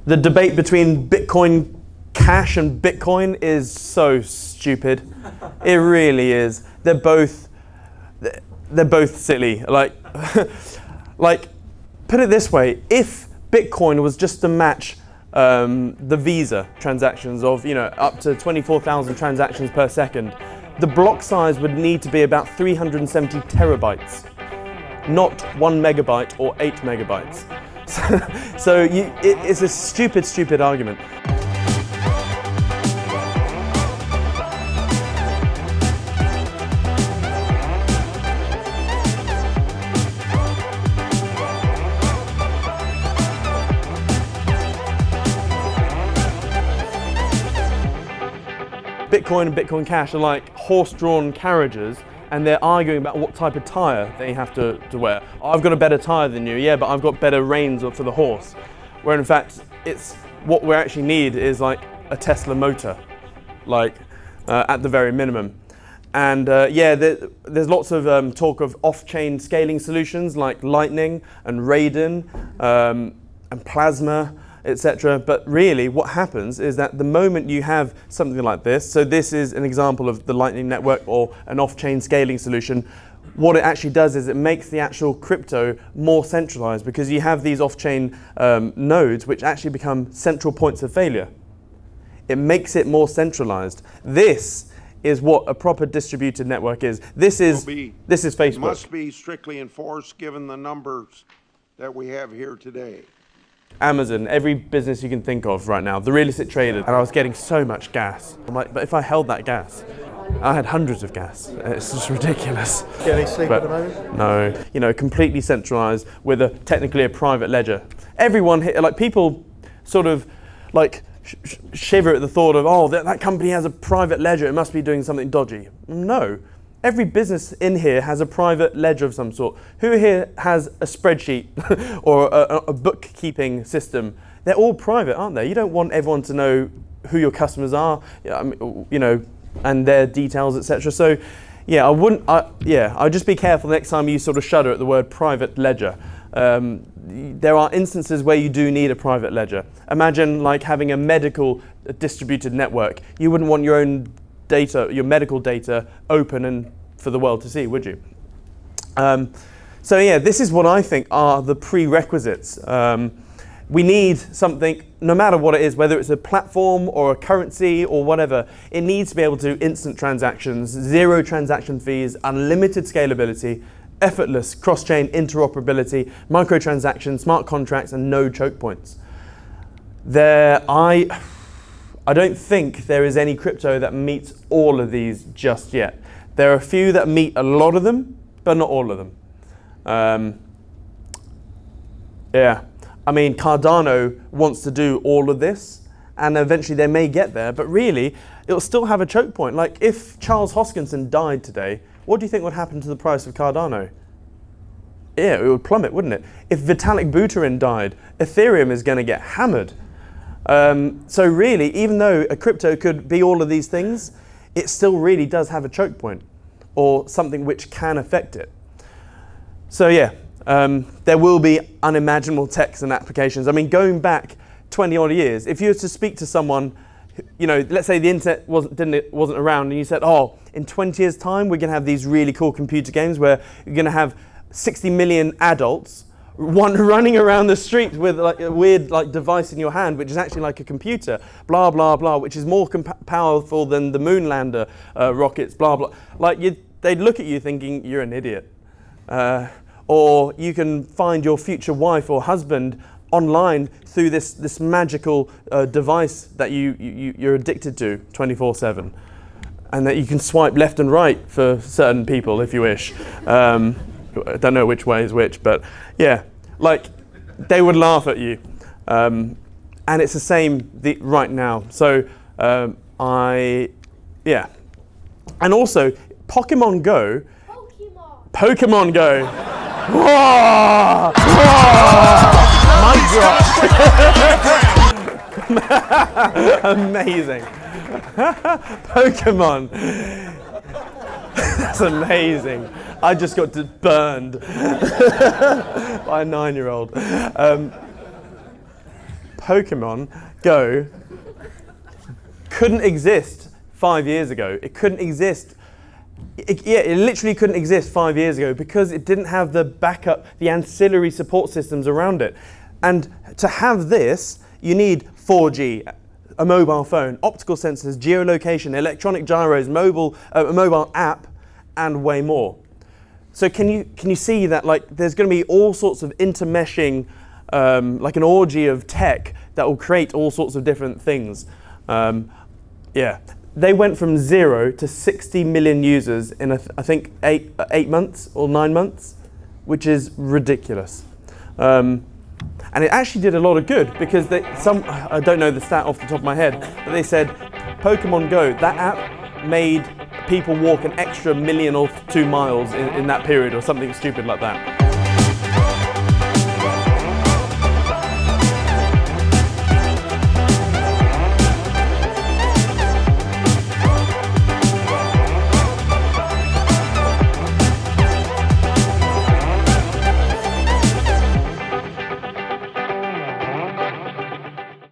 The debate between Bitcoin Cash and Bitcoin is so stupid. It really is. They're both silly. Like, put it this way: if Bitcoin was just to match the Visa transactions of up to 24,000 transactions per second, the block size would need to be about 370 terabytes, not 1 megabyte or 8 megabytes. So it's a stupid argument. Bitcoin and Bitcoin Cash are like horse-drawn carriages, and they're arguing about what type of tyre they have to wear. I've got a better tyre than you, yeah, but I've got better reins for the horse. Where in fact, what we actually need is like a Tesla motor, like at the very minimum. And yeah, there's lots of talk of off-chain scaling solutions like Lightning and Raiden and Plasma, etc. But really what happens is that the moment you have something like this, so this is an example of the Lightning Network or an off-chain scaling solution, what it actually does is it makes the actual crypto more centralized, because you have these off-chain nodes which actually become central points of failure. It makes it more centralized. This is what a proper distributed network is. This is Facebook. It must be strictly enforced given the numbers that we have here today. Amazon, every business you can think of right now, the real estate traders, and I was getting so much gas. I'm like, but if I held that gas, I had hundreds of gas. It's just ridiculous. Get any sleep at the moment? No, completely centralized with technically a private ledger. Everyone, like people sort of like shiver at the thought of, oh, that company has a private ledger, it must be doing something dodgy. No. Every business in here has a private ledger of some sort. Who here has a spreadsheet or a bookkeeping system? They're all private, aren't they? You don't want everyone to know who your customers are, and their details, etc. So, yeah, I'd just be careful next time you sort of shudder at the word private ledger. There are instances where you do need a private ledger. Imagine like having a medical distributed network. You wouldn't want your own data, your medical data, open and for the world to see, would you? So yeah, this is what I think are the prerequisites. We need something, no matter what it is, whether it's a platform or a currency or whatever, it needs to be able to do instant transactions, zero transaction fees, unlimited scalability, effortless cross-chain interoperability, microtransactions, smart contracts, and no choke points. I don't think there is any crypto that meets all of these just yet. There are a few that meet a lot of them, but not all of them. Yeah, I mean, Cardano wants to do all of this, and eventually they may get there, but really, it'll still have a choke point. Like, if Charles Hoskinson died today, what do you think would happen to the price of Cardano? Yeah, it would plummet, wouldn't it? If Vitalik Buterin died, Ethereum is going to get hammered. So really, even though a crypto could be all of these things, it still really does have a choke point or something which can affect it. So yeah, there will be unimaginable techs and applications. I mean, going back 20 odd years, if you were to speak to someone, let's say the internet wasn't around, and you said, oh, in 20 years time, we're going to have these really cool computer games where you're going to have 60 million adults running around the street with like a weird device in your hand, which is actually like a computer, blah blah blah, which is more powerful than the moon lander rockets, blah blah. Like they'd look at you thinking you're an idiot, or you can find your future wife or husband online through this magical device that you're addicted to 24/7, and that you can swipe left and right for certain people if you wish. I don't know which way is which, but yeah, like they would laugh at you, and it's the same right now. So yeah, and also Pokemon Go. Pokemon Go. Whoa! Mic drop. Amazing. Pokemon. That's amazing. I just got burned by a 9-year-old. Pokemon Go couldn't exist 5 years ago. It couldn't exist. It literally couldn't exist 5 years ago because it didn't have the backup, the ancillary support systems around it. And to have this, you need 4G, a mobile phone, optical sensors, geolocation, electronic gyros, a mobile app, and way more. So can you see that like there's going to be all sorts of intermeshing, like an orgy of tech that will create all sorts of different things. Yeah, they went from 0 to 60 million users in I think 8 months or 9 months, which is ridiculous. And it actually did a lot of good because I don't know the stat off the top of my head, but they said Pokemon Go, that app made people walk an extra 1 million or 2 miles in that period or something stupid like that.